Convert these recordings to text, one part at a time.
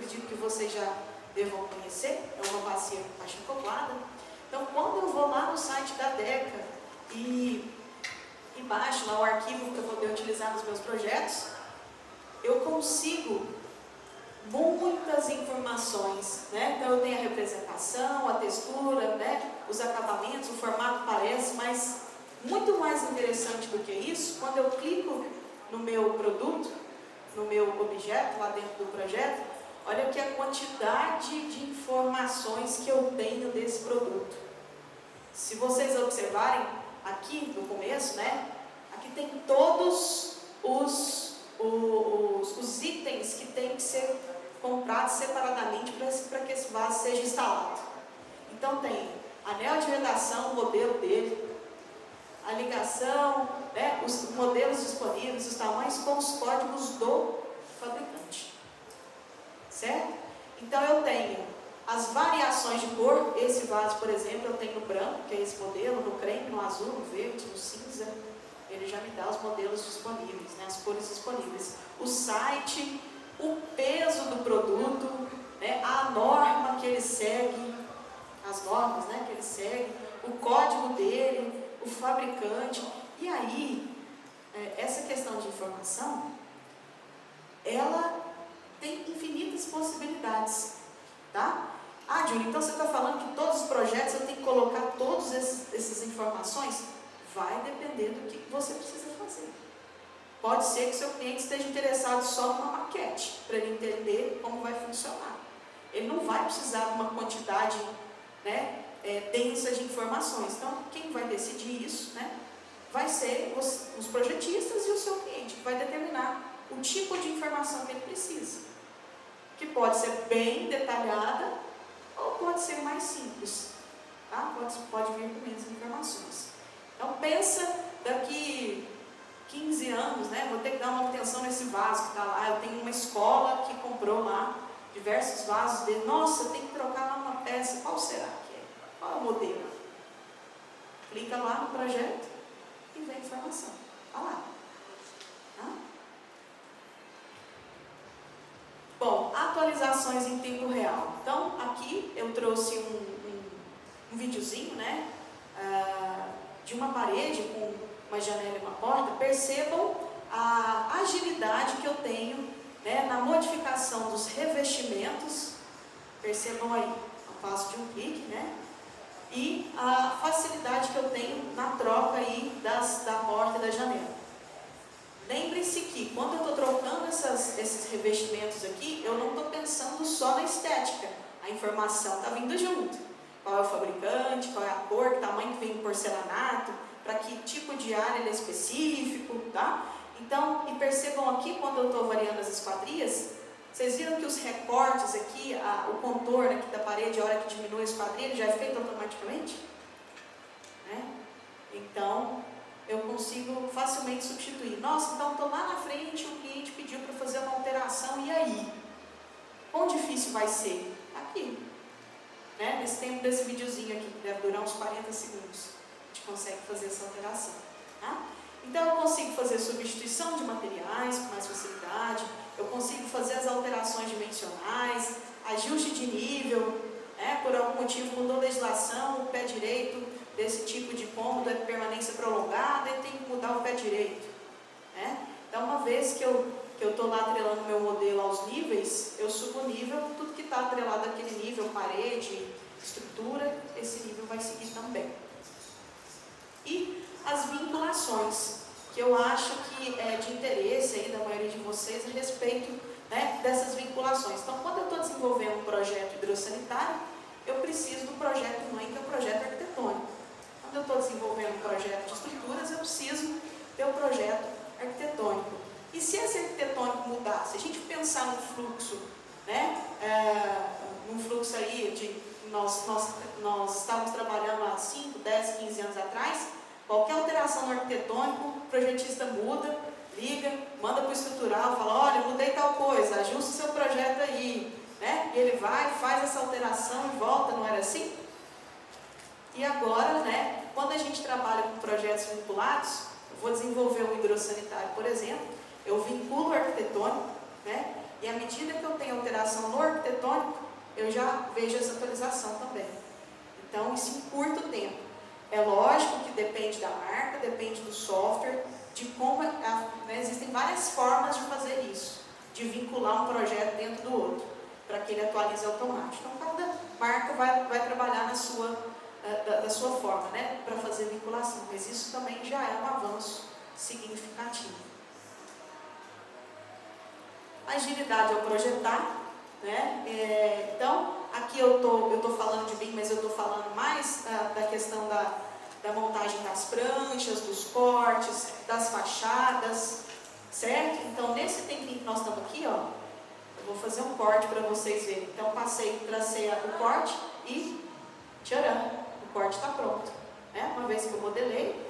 acredito que vocês já devam conhecer, é uma bacia acoplada. Então, quando eu vou lá no site da DECA e baixo lá o arquivo para poder utilizar nos meus projetos, eu consigo muitas informações, né? Então eu tenho a representação, a textura, né? Os acabamentos, o formato parece, mas muito mais interessante do que isso, quando eu clico no meu produto, no meu objeto, lá dentro do projeto, olha aqui a quantidade de informações que eu tenho desse produto. Se vocês observarem, aqui no começo, né? Aqui tem todos os itens que tem que ser comprados separadamente para que esse vaso seja instalado. Então tem anel de vedação, o modelo dele, a ligação, né, os modelos disponíveis, os tamanhos com os códigos do fabricante. Certo? Então eu tenho as variações de cor. Esse vaso, por exemplo, eu tenho no branco, que é esse modelo, no creme, no azul, no verde, no cinza. Ele já me dá os modelos disponíveis, né, as cores disponíveis. O site, o peso do produto, né, a norma que ele segue, as normas, né, que ele segue, o código dele, o fabricante. E aí, essa questão de informação, ela tem infinitas possibilidades, tá? Ah, Júlia, então você está falando que todos os projetos eu tenho que colocar todas essas informações? Vai depender do que você precisa fazer. Pode ser que o seu cliente esteja interessado só numa maquete, para ele entender como vai funcionar. Ele não vai precisar de uma quantidade, né, densa de informações. Então, quem vai decidir isso, né, vai ser os projetistas e o seu cliente, que vai determinar o tipo de informação que ele precisa. Que pode ser bem detalhada ou pode ser mais simples. Tá? Pode vir com menos informações. Então, pensa daqui 15 anos, né, vou ter que dar uma atenção nesse vaso que está lá. Eu tenho uma escola que comprou lá diversos vasos dele. Nossa, eu tenho que trocar lá uma peça. Qual será que é? Qual é o modelo? Clica lá no projeto e vem a informação. Está lá. Tá? Bom, atualizações em tempo real. Então, aqui eu trouxe um videozinho, né, de uma parede com uma janela e uma porta. Percebam a agilidade que eu tenho, né, na modificação dos revestimentos. Percebam aí, ao passo de um clique, né? E a facilidade que eu tenho na troca aí da porta e da janela. Lembre-se que quando eu estou trocando esses revestimentos aqui, eu não estou pensando só na estética. A informação está vindo junto. Qual é o fabricante, qual é a cor, que tamanho que vem o porcelanato, para que tipo de área ele é específico, tá? Então, e percebam aqui, quando eu estou variando as esquadrias, vocês viram que os recortes aqui, o contorno aqui da parede, a hora que diminui a esquadrilha, já é feito automaticamente? Né? Então, eu consigo facilmente substituir. Nossa, então estou lá na frente, o cliente pediu para fazer uma alteração, e aí? Quão difícil vai ser? Aqui. Né? Nesse tempo desse videozinho aqui, que deve durar uns 40 segundos, a gente consegue fazer essa alteração. Tá? Então eu consigo fazer substituição de materiais com mais facilidade, eu consigo fazer as alterações dimensionais, ajuste de nível, né? Por algum motivo mudou a legislação, o pé direito desse tipo de cômodo é permanência prolongada e tem que mudar o pé direito. Né? Então, uma vez que eu estou lá atrelando meu modelo aos níveis, eu subo o nível, tudo que está atrelado àquele nível, parede, estrutura, esse nível vai seguir também. E as vinculações, que eu acho que é de interesse aí da maioria de vocês a respeito, né, dessas vinculações. Então, quando eu estou desenvolvendo um projeto hidrossanitário, eu preciso do projeto mãe, que é o projeto arquitetônico. Quando eu estou desenvolvendo um projeto de estruturas, eu preciso ter o projeto arquitetônico. E se esse arquitetônico mudar, se a gente pensar no fluxo, né, num fluxo aí de nós estávamos trabalhando há 5, 10, 15 anos atrás, qualquer alteração no arquitetônico, o projetista muda, liga, manda para o estrutural, fala, olha, mudei tal coisa, ajusta o seu projeto aí, né? E ele vai, faz essa alteração e volta, não era assim? E agora, né, quando a gente trabalha com projetos vinculados, eu vou desenvolver um hidrossanitário, por exemplo, eu vinculo o arquitetônico, né, E à medida que eu tenho alteração no arquitetônico, eu já vejo essa atualização também. Então, isso encurta o tempo. É lógico que depende da marca, depende do software, de como... existem várias formas de fazer isso, de vincular um projeto dentro do outro, para que ele atualize automático. Então, cada marca vai trabalhar da sua forma, né, para fazer vinculação. Mas isso também já é um avanço significativo. Agilidade ao projetar, né? Então, aqui eu tô falando de BIM, mas eu estou falando mais da questão da montagem das pranchas, dos cortes, das fachadas, certo? Então, nesse tempinho que nós estamos aqui, ó, eu vou fazer um corte para vocês verem. Então, tracei o corte e tcharam, o corte está pronto. Né? Uma vez que eu modelei,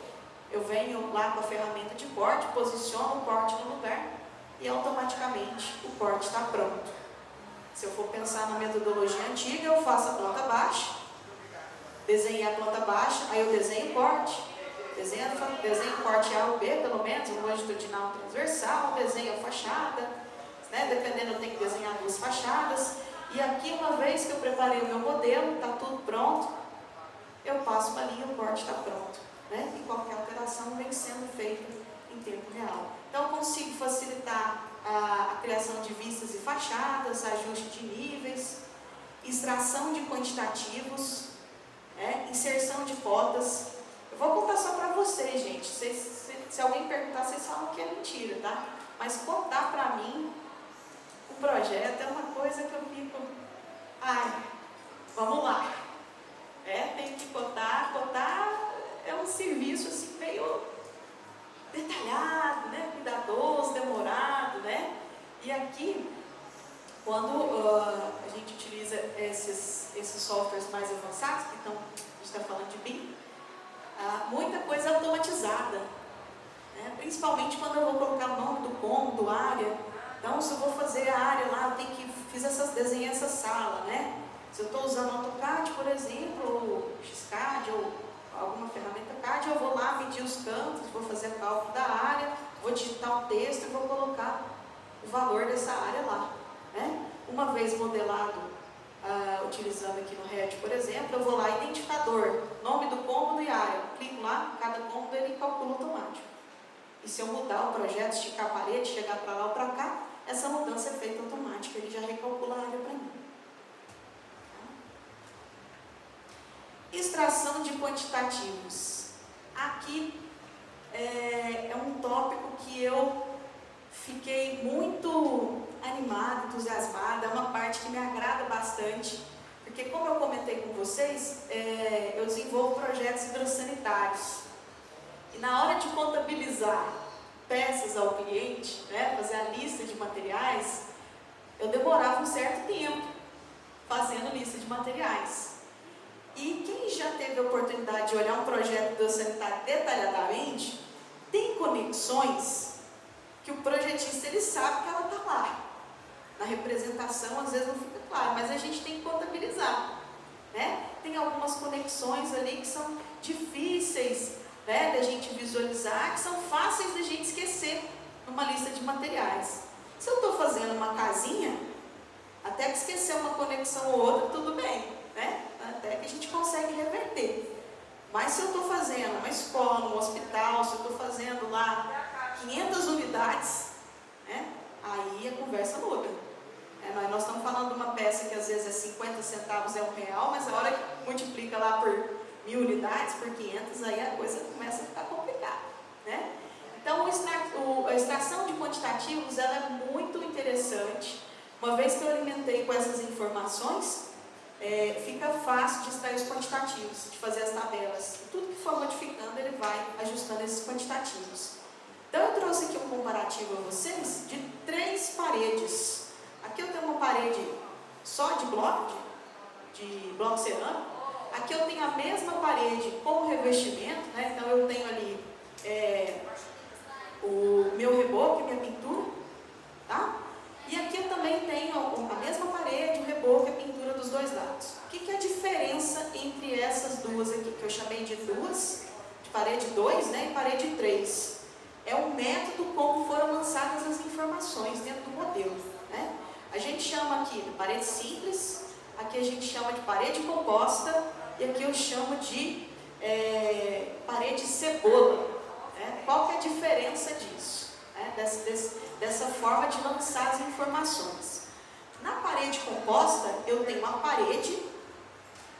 eu venho lá com a ferramenta de corte, posiciono o corte no lugar e automaticamente o corte está pronto. Se eu for pensar na metodologia antiga, eu faço a planta baixa, desenhei a planta baixa, aí eu desenho o corte, desenho o corte A ou B, pelo menos, um longitudinal transversal, desenho a fachada, né? Dependendo, eu tenho que desenhar 2 fachadas, e aqui, uma vez que eu preparei o meu modelo, está tudo pronto, eu passo uma linha, o corte está pronto, né? E qualquer alteração vem sendo feita em tempo real. Então, eu consigo facilitar a criação de vistas e fachadas, ajuste de níveis, extração de quantitativos, inserção de cotas. Eu vou contar só para vocês, gente. Se alguém perguntar, vocês falam que é mentira, tá? Mas cotar para mim o projeto é uma coisa que eu fico... Ai, vamos lá. Tem que cotar. Cotar é um serviço assim meio detalhado, né? Cuidadoso, demorado, né? E aqui, quando a gente utiliza esses softwares mais avançados, que a gente está falando de BIM, muita coisa automatizada, né? Principalmente quando eu vou colocar o nome do cômodo, área. Então, se eu vou fazer a área lá, desenhei essa sala, né? Se eu estou usando AutoCAD, por exemplo, ou XCAD, ou alguma ferramenta CAD, eu vou lá medir os cantos, vou fazer o cálculo da área, vou digitar um texto e vou colocar o valor dessa área lá, né? Uma vez modelado, utilizando aqui no Revit, por exemplo, eu vou lá, identificador, nome do cômodo e área, clico lá, cada cômodo ele calcula automático. E se eu mudar o projeto, esticar a parede, chegar para lá ou para cá, essa mudança é feita automática, ele já recalcula a área para mim. Extração de quantitativos. Aqui é um tópico que eu fiquei muito animada, entusiasmada, é uma parte que me agrada bastante, porque como eu comentei com vocês, eu desenvolvo projetos hidrossanitários. E na hora de contabilizar peças ao cliente, né, fazer a lista de materiais, eu demorava um certo tempo fazendo lista de materiais. E quem já teve a oportunidade de olhar um projeto hidrossanitário detalhadamente, tem conexões que o projetista ele sabe que ela está lá. Na representação às vezes não fica claro, mas a gente tem que contabilizar, né? Tem algumas conexões ali que são difíceis, né, da gente visualizar, que são fáceis da gente esquecer numa lista de materiais. Se eu estou fazendo uma casinha, até que esquecer uma conexão ou outra, tudo bem, né? Até que a gente consegue reverter. Mas se eu estou fazendo uma escola, um hospital, se eu estou fazendo lá 500 unidades, né, aí a conversa muda. Nós estamos falando de uma peça que às vezes é 50 centavos, é R$1, mas a hora que multiplica lá por 1000 unidades, por 500, aí a coisa começa a ficar complicada, né? Então, a extração de quantitativos ela é muito interessante. Uma vez que eu alimentei com essas informações, fica fácil de extrair os quantitativos, de fazer as tabelas. Tudo que for modificando, ele vai ajustando esses quantitativos. Então, eu trouxe aqui um comparativo a vocês de 3 paredes. Aqui eu tenho uma parede só de bloco cerâmico. Aqui eu tenho a mesma parede com revestimento, né? Então eu tenho ali o meu reboque, minha pintura, tá? E aqui eu também tenho a mesma parede, o reboque e a pintura dos dois lados. O que é a diferença entre essas duas aqui, que eu chamei de duas, de parede 2, né, e parede 3? É o método como foram lançadas as informações dentro do modelo, né? né? A gente chama aqui de parede simples, aqui a gente chama de parede composta e aqui eu chamo de parede cebola, né? Qual que é a diferença disso, né? Dessa forma de lançar as informações. Na parede composta eu tenho uma parede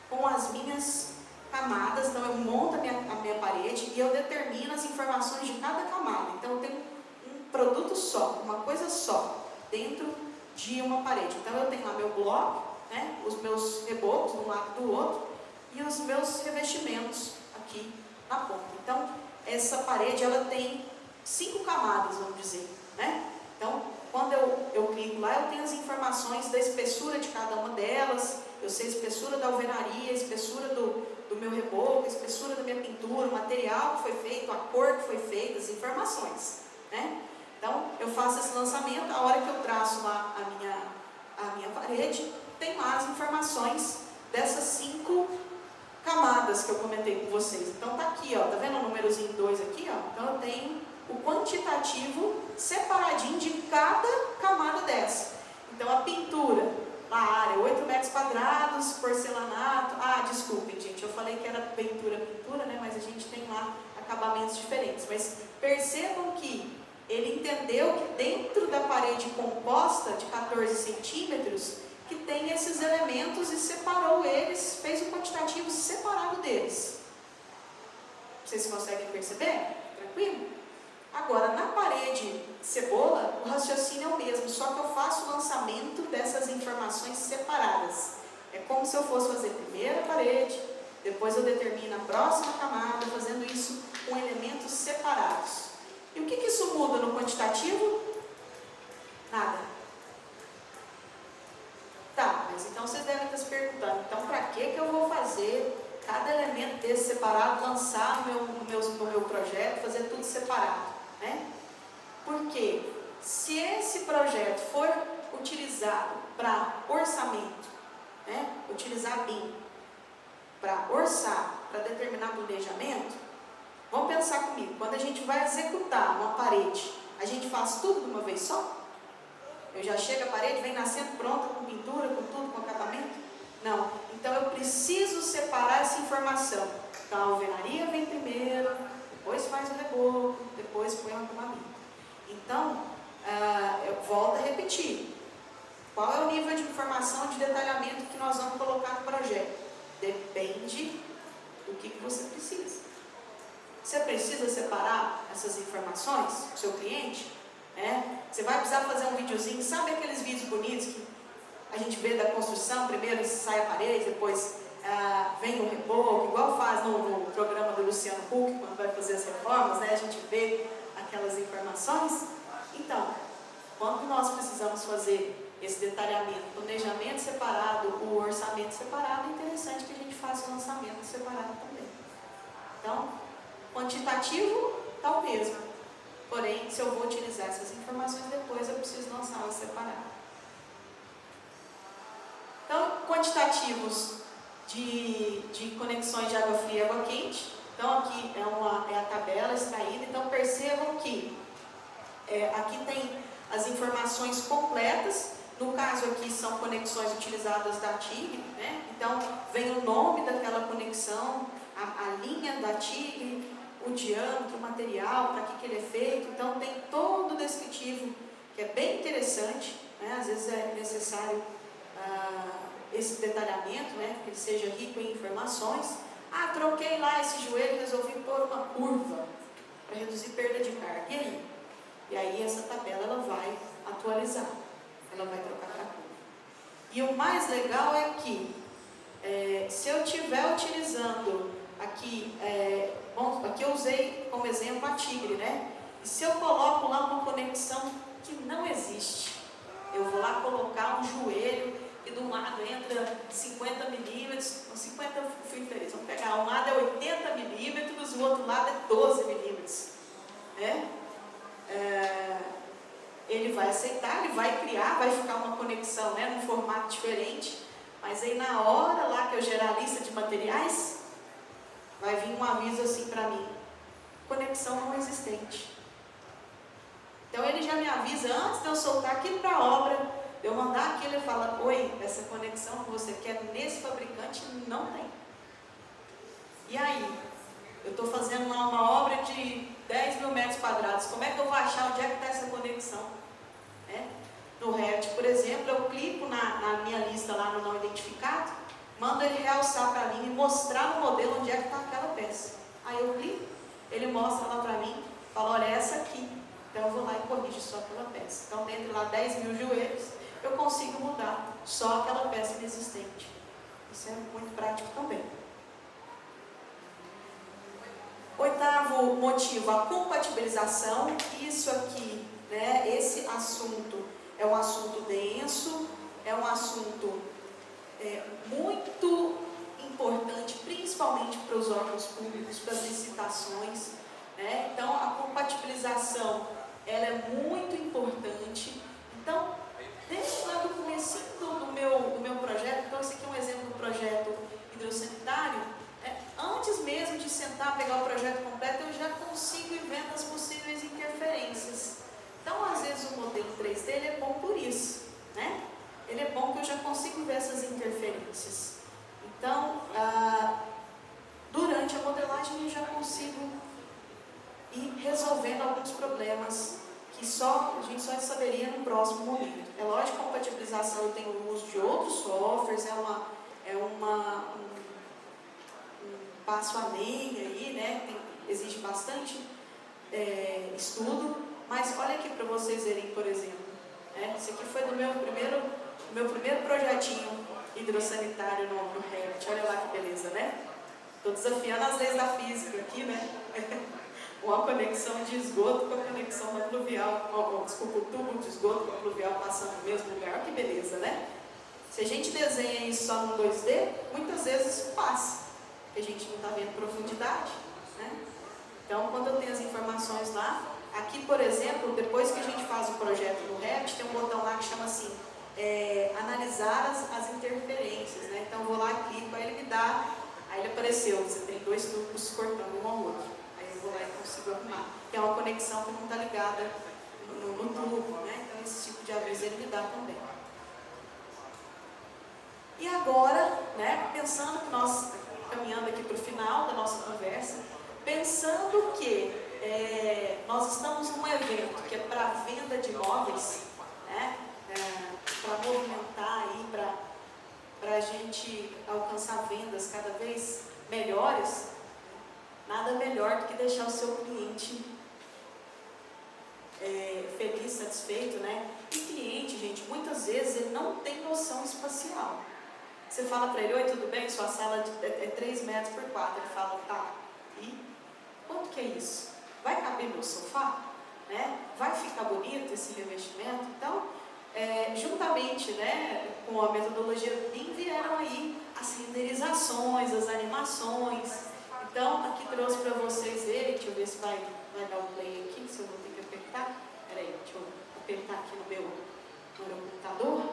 com as minhas camadas, então eu monto a minha parede e eu determino as informações de cada camada. Então eu tenho um produto só, uma coisa só, dentro de uma parede. Então eu tenho lá meu bloco, né, os meus rebocos de um lado do outro e os meus revestimentos aqui na ponta. Então essa parede ela tem 5 camadas, vamos dizer, né? Então quando eu clico lá, eu tenho as informações da espessura de cada uma delas, eu sei a espessura da alvenaria, a espessura do meu reboco, a espessura da minha pintura, o material que foi feito, a cor que foi feita, as informações, né? Então, eu faço esse lançamento, a hora que eu traço lá a minha parede, tem lá as informações dessas 5 camadas que eu comentei com vocês. Então, tá aqui, ó, tá vendo o númerozinho 2 aqui, ó? Então, eu tenho o quantitativo separadinho de cada camada dessa. Então, a pintura, a área, 8 metros quadrados, porcelanato. Ah, desculpem, gente, eu falei que era pintura, né? Mas a gente tem lá acabamentos diferentes. Mas percebam que ele entendeu que dentro da parede composta de 14 centímetros, que tem esses elementos e separou eles, fez um quantitativo separado deles. Vocês conseguem perceber? Tranquilo? Agora, na parede cebola, o raciocínio é o mesmo, só que eu faço o lançamento dessas informações separadas. É como se eu fosse fazer primeiro a parede, depois eu determino a próxima camada, fazendo isso com elementos separados. E o que isso muda no quantitativo? Nada. Tá, mas então vocês devem estar se perguntando, então para que eu vou fazer cada elemento desse separado, lançar no meu projeto, fazer tudo separado, né? Porque se esse projeto for utilizado para orçamento, né? Utilizar BIM para orçar, para determinar planejamento, vamos pensar comigo, quando a gente vai executar uma parede, a gente faz tudo de uma vez só? Eu já chego a parede, vem nascendo pronta, com pintura, com tudo, com acabamento? Não. Então eu preciso separar essa informação. Então a alvenaria vem primeiro, depois faz o reboco, depois põe o acabamento. Então, eu volto a repetir. Qual é o nível de informação, de detalhamento que nós vamos colocar no projeto? Depende do que você precisa. Você precisa separar essas informações para o seu cliente? Você vai precisar fazer um videozinho, sabe aqueles vídeos bonitos que a gente vê da construção, primeiro sai a parede, depois vem o reboco, igual faz no programa do Luciano Huck, quando vai fazer as reformas, né? A gente vê aquelas informações. Então, quando nós precisamos fazer esse detalhamento, planejamento separado, o orçamento separado, é interessante que a gente faça o lançamento separado também. Então, quantitativo está o mesmo. Porém, se eu vou utilizar essas informações depois, eu preciso lançá-las separadas. Então, quantitativos de conexões de água fria e água quente. Então, aqui é a tabela extraída. Então, percebam que aqui tem as informações completas. No caso aqui, são conexões utilizadas da TIG, né? Então, vem o nome daquela conexão, a linha da TIG, o diâmetro, o material, para que ele é feito. Então, tem todo o descritivo, que é bem interessante, né? Às vezes é necessário esse detalhamento, né? Que ele seja rico em informações. Ah, troquei lá esse joelho, resolvi pôr uma curva para reduzir perda de carga. E aí? E aí essa tabela ela vai atualizar, ela vai trocar para curva. E o mais legal é que se eu estiver utilizando aqui, aqui eu usei como exemplo a Tigre, né? E se eu coloco lá uma conexão que não existe, eu vou lá colocar um joelho e de um lado entra 50 milímetros, 50 fui feliz, vamos pegar, um lado é 80 milímetros, o outro lado é 12 milímetros, né? Ele vai aceitar, ele vai criar, vai ficar uma conexão, né, num formato diferente, mas aí na hora lá que eu gerar a lista de materiais, vai vir um aviso assim para mim: conexão não existente. Então ele já me avisa antes de eu soltar aqui para a obra, eu mandar aquilo, ele fala, oi, essa conexão que você quer nesse fabricante não tem. E aí? Eu estou fazendo uma obra de 10 mil metros quadrados, como é que eu vou achar onde é que está essa conexão? No Revit, por exemplo, eu clico na minha lista lá no não identificado, mando ele realçar para mim e mostrar no modelo onde é que está aquela peça. Aí eu clico, ele mostra lá para mim, fala, olha, essa aqui. Então eu vou lá e corrijo só aquela peça. Então dentro lá 10 mil joelhos, eu consigo mudar só aquela peça inexistente. Isso é muito prático também. Oitavo motivo, a compatibilização. Isso aqui, né, esse assunto é um assunto denso, é um assunto muito importante, principalmente para os órgãos públicos, para as licitações, né? Então, a compatibilização, ela é muito importante. Então, desde lá do começo do meu projeto, então esse aqui é um exemplo do projeto hidrossanitário, antes mesmo de sentar, pegar o projeto completo, eu já consigo ir vendo as possíveis interferências. Então, às vezes, o modelo 3D ele é bom por isso, né? Ele é bom que eu já consigo ver essas interferências. Então, durante a modelagem, eu já consigo ir resolvendo alguns problemas que a gente só saberia no próximo momento. É lógico que a compatibilização eu tenho o uso de outros softwares, um passo além aí, né? Existe bastante estudo, mas olha aqui para vocês verem, por exemplo, esse aqui foi do meu primeiro projetinho hidrossanitário no Revit. Olha lá que beleza, né? Estou desafiando as leis da física aqui, né? Uma conexão de esgoto com a conexão da pluvial, desculpa, o tubo de esgoto com a pluvial passando no mesmo lugar. Olha que beleza, né? Se a gente desenha isso só no 2D, muitas vezes passa, porque a gente não está vendo profundidade, né? Então, quando eu tenho as informações lá, aqui, por exemplo, depois que a gente faz o projeto no Revit, tem um botão lá que chama assim, analisar as interferências, né? Então, eu vou lá, clico, aí ele me dá, aí ele apareceu, você tem 2 tubos cortando um ao outro. Aí eu vou lá e consigo arrumar. Tem uma conexão que não está ligada no tubo, né? Então, esse tipo de aviso ele me dá também. E agora, né, pensando que nós, caminhando aqui para o final da nossa conversa, pensando que nós estamos num evento que é para venda de imóveis, né, para movimentar aí, para a gente alcançar vendas cada vez melhores, nada melhor do que deixar o seu cliente feliz, satisfeito, né? E cliente, gente, muitas vezes ele não tem noção espacial. Você fala para ele, oi, tudo bem? Sua sala é 3 metros por 4. Ele fala, tá, e quanto que é isso? Vai caber meu sofá? Né? Vai ficar bonito esse revestimento? Então, juntamente, né, com a metodologia BIM, vieram aí as renderizações, as animações. Então, aqui trouxe para vocês verem, deixa eu ver se vai dar um play aqui, se eu vou ter que apertar. Peraí, deixa eu apertar aqui no meu computador.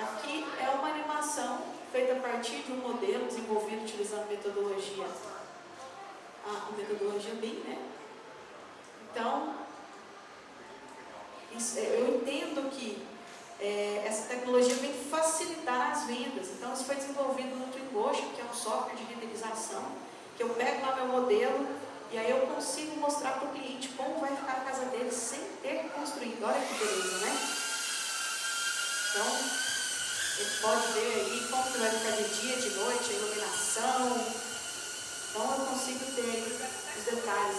Aqui é uma animação feita a partir de um modelo desenvolvido utilizando metodologia BIM, né? Então, eu entendo que essa tecnologia vem facilitar as vendas. Então, isso foi desenvolvido no Twinmotion, que é um software de renderização, que eu pego lá meu modelo e aí eu consigo mostrar para o cliente como vai ficar a casa dele sem ter construído. Olha que beleza, né? Então, ele pode ver aí como que vai ficar de dia, de noite, a iluminação. Então, eu consigo ter aí os detalhes.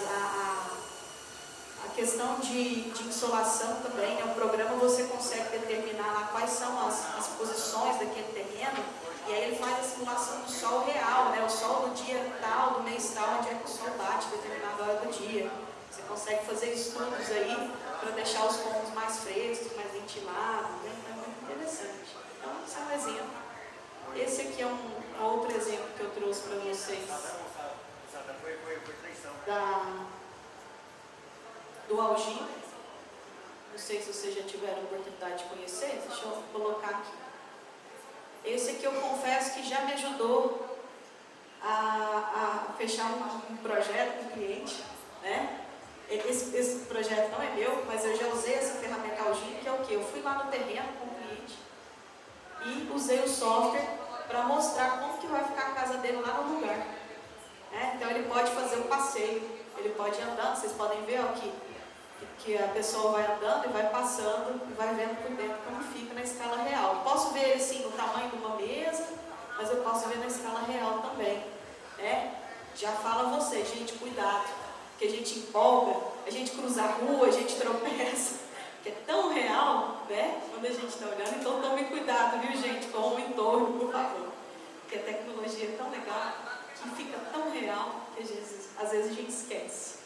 A questão de insolação também, né? O programa você consegue determinar lá quais são as posições daquele terreno, e aí ele faz a simulação do sol real, né? O sol do dia tal, do mês tal, onde é que o sol bate, determinada hora do dia. Você consegue fazer estudos aí para deixar os pontos mais frescos, mais ventilados, né? Interessante. Então, isso é um exemplo. Esse aqui é um outro exemplo que eu trouxe para vocês do Algin. Não sei se vocês já tiveram a oportunidade de conhecer. Deixa eu colocar aqui. Esse aqui eu confesso que já me ajudou a fechar um projeto com o cliente, né? Esse projeto não é meu, mas eu já usei essa ferramenta Algin, que é o quê? Eu fui lá e usei o software para mostrar como que vai ficar a casa dele lá no lugar. Então ele pode fazer o passeio, ele pode ir andando, vocês podem ver aqui que a pessoa vai andando e vai passando e vai vendo por dentro como fica na escala real. Posso ver ele sim no tamanho de uma mesa, mas eu posso ver na escala real também. Já fala a você, gente, cuidado, que a gente empolga, a gente cruza a rua, a gente tropeça, que é tão real, quando a gente está olhando. Então tome cuidado, viu, gente, com o entorno, por favor, porque a tecnologia é tão legal que fica tão real que às vezes a gente esquece.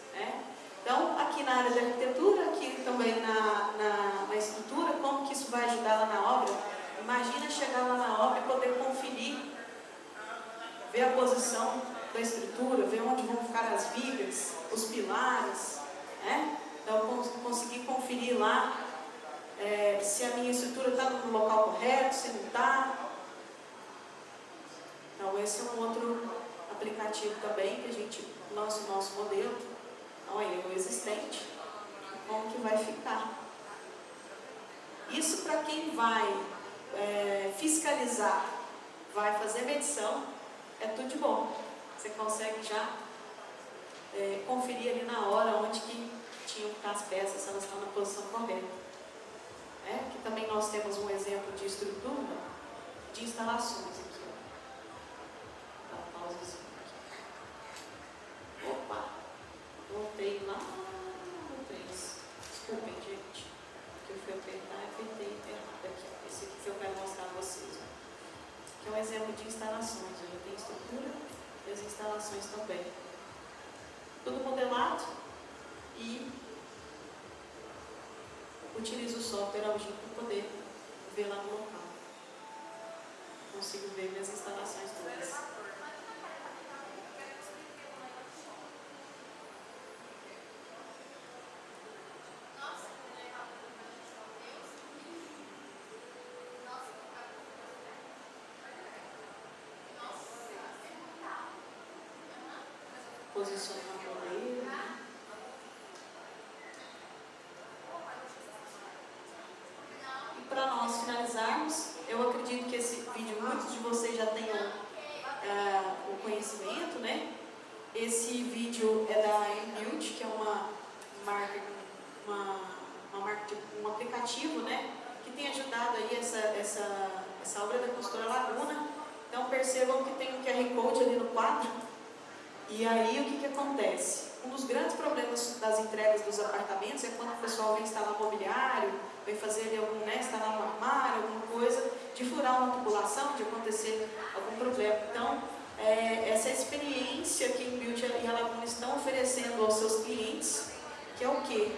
Então, aqui na área de arquitetura, aqui também na estrutura, como que isso vai ajudar lá na obra? Imagina chegar lá na obra e poder conferir, ver a posição da estrutura, ver onde vão ficar as vigas, os pilares, Então, conseguir conferir lá se a minha estrutura está no local correto, se não está. Então, esse é um outro aplicativo também que a gente lança o nosso modelo. Então, aí, o existente, como que vai ficar. Isso para quem vai fiscalizar, vai fazer medição, é tudo de bom. Você consegue já conferir ali na hora onde que tinham que estar as peças, se elas estão na posição correta. Aqui também nós temos um exemplo de estrutura de instalações. Aqui, ó. Dá uma pausazinha aqui. Opa! Voltei lá no 3. Desculpem, gente. Que eu fui apertar e apertei errado aqui. Esse aqui que eu quero mostrar a vocês. Que é um exemplo de instalações. Já tem estrutura e as instalações também. Tudo modelado e utilizo o software Algin para poder ver lá no local. Consigo ver minhas instalações todas. Posicionar o goleiro. E para nós finalizarmos, eu acredito que esse vídeo muitos de vocês já tenham o conhecimento, Esse vídeo é da Inbuild, que é uma marca, um aplicativo, que tem ajudado aí essa obra da Construtora Laguna. Então percebam que tem um QR Code ali no quadro. E aí o que acontece? Um dos grandes problemas das entregas dos apartamentos é quando o pessoal vem instalar mobiliário, vem fazer instalar um armário, alguma coisa, de furar uma tubulação, de acontecer algum problema. Então, essa experiência que a Inbuild e a Laguna estão oferecendo aos seus clientes, que é o quê?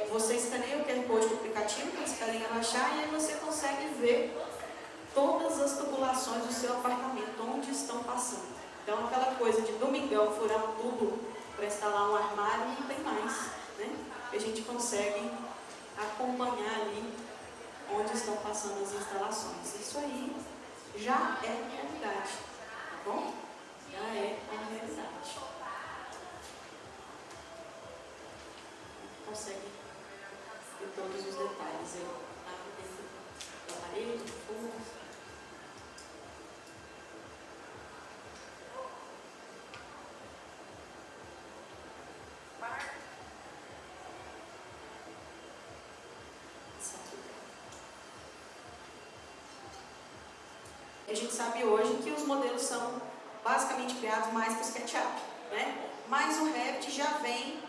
Você escaneia o QR Code do aplicativo, que eles querem relaxar, e aí você consegue ver todas as tubulações do seu apartamento, onde estão passando. Então, aquela coisa de domingão furar um tubo para instalar um armário, não tem mais, A gente consegue acompanhar ali onde estão passando as instalações. Isso aí já é a realidade, tá bom? Já é a realidade. Consegue ver todos os detalhes aí, dentro do aparelho, do forno. A gente sabe hoje que os modelos são basicamente criados mais para o SketchUp, Mas o Revit já vem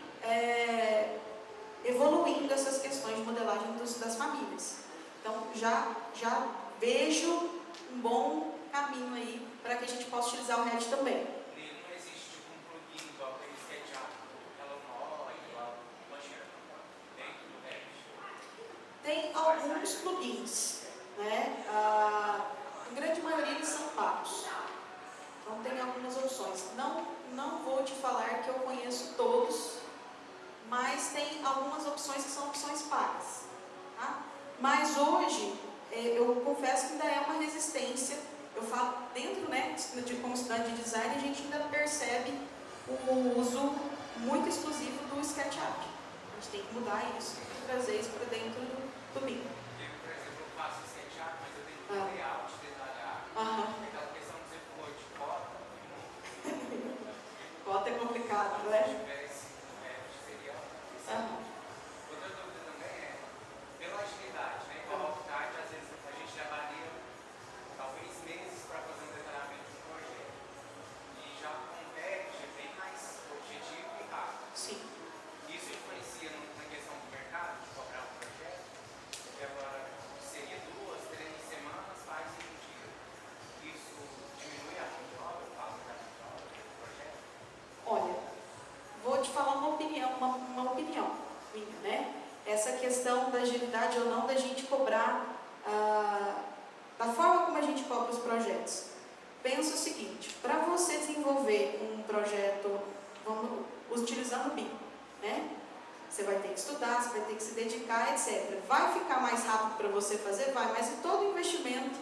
evoluindo essas questões de modelagem das famílias. Então, já vejo um bom caminho aí para que a gente possa utilizar o Revit também. Não existe um plugin igual aquele SketchUp, aquela nova, dentro do Revit? Tem alguns plugins, A grande maioria eles são pagos. Então tem algumas opções. Não vou te falar que eu conheço todos, mas tem algumas opções que são opções pagas. Tá? Mas hoje, eu confesso que ainda é uma resistência. Eu falo dentro, como estudante de design, a gente ainda percebe o uso muito exclusivo do SketchUp. A gente tem que mudar isso e trazer isso para dentro do BIM. Por exemplo, faço SketchUp, mas eu tenho que ter layout, detalhar. Aquela questão que você falou de cota. Cota é complicado, não é? Se tivesse seria. Outra dúvida também é, pela agilidade, né? Igual ao AutoCAD, às vezes a gente levaria talvez meses para fazer um detalhamento de um projeto. E já com o Revit é bem mais objetivo e rápido. Sim. Isso influencia na questão do mercado, de cobrar um projeto, que agora seria 2, 3 semanas, faz em um dia. Isso diminui a mão de obra, o valor da mão de obra do projeto? Olha, vou te falar uma opinião minha, né? Essa questão da agilidade ou não da gente cobrar, da forma como a gente cobra os projetos. Pensa o seguinte, para você desenvolver um projeto, utilizando o BIM, né? Você vai ter que estudar, você vai ter que se dedicar, etc. Vai ficar mais rápido para você fazer? Vai, mas e todo o investimento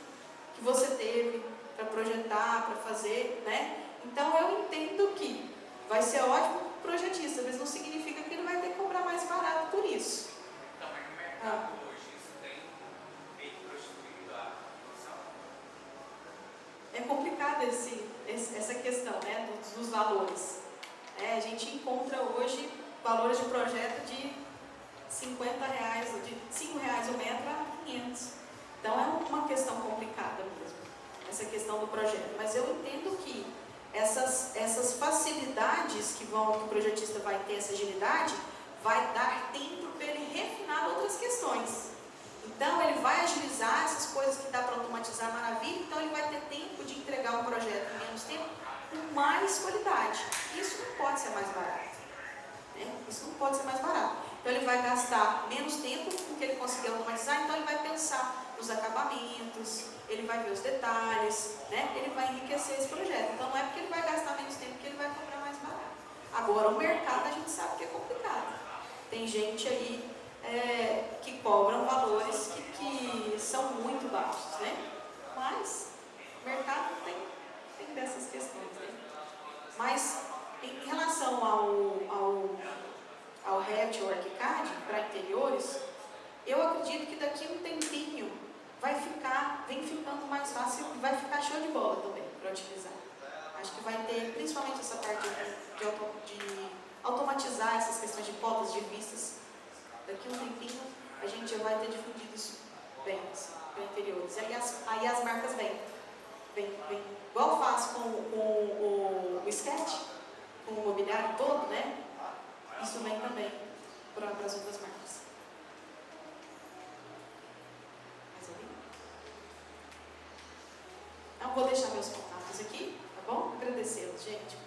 que você teve para projetar, para fazer, né? Então eu entendo que vai ser ótimo para o projetista, mas não significa que ele vai ter que cobrar mais barato por isso. Então, mas no mercado hoje, isso tem meio que prostituído a produção? É complicado essa questão, né, dos valores. A gente encontra hoje valores de projeto de R$50, de R$5 o metro a 500. Então é uma questão complicada mesmo, essa questão do projeto. Mas eu entendo que essas facilidades que o projetista vai ter, essa agilidade, vai dar tempo para ele refinar outras questões. Então ele vai agilizar essas coisas que dá para automatizar, maravilha, então ele vai ter tempo de entregar um projeto em menos tempo, com mais qualidade. Isso não pode ser mais barato, né? Isso não pode ser mais barato. Então ele vai gastar menos tempo com o que ele conseguir automatizar, então ele vai pensar nos acabamentos, ele vai ver os detalhes, né? Ele vai enriquecer esse projeto. Então não é porque ele vai gastar menos tempo que ele vai cobrar mais barato. Agora o mercado a gente sabe que é complicado. Tem gente aí que cobram valores que são muito baixos, né? Mas o mercado tem dessas questões, né? Mas em relação ao Revit ou ArchiCAD para interiores, eu acredito que daqui a um tempinho vem ficando mais fácil e vai ficar show de bola também para utilizar. Acho que vai ter, principalmente essa parte de automatizar essas questões de cotas de vistas. Daqui a um tempinho a gente já vai ter difundido isso bem assim, para interiores. Aí as marcas vêm. Igual faz com o sketch, com o mobiliário todo, né? Isso vem também para as outras marcas. Mais alguém? Então, vou deixar meus contatos aqui, tá bom? Agradecê-los, gente.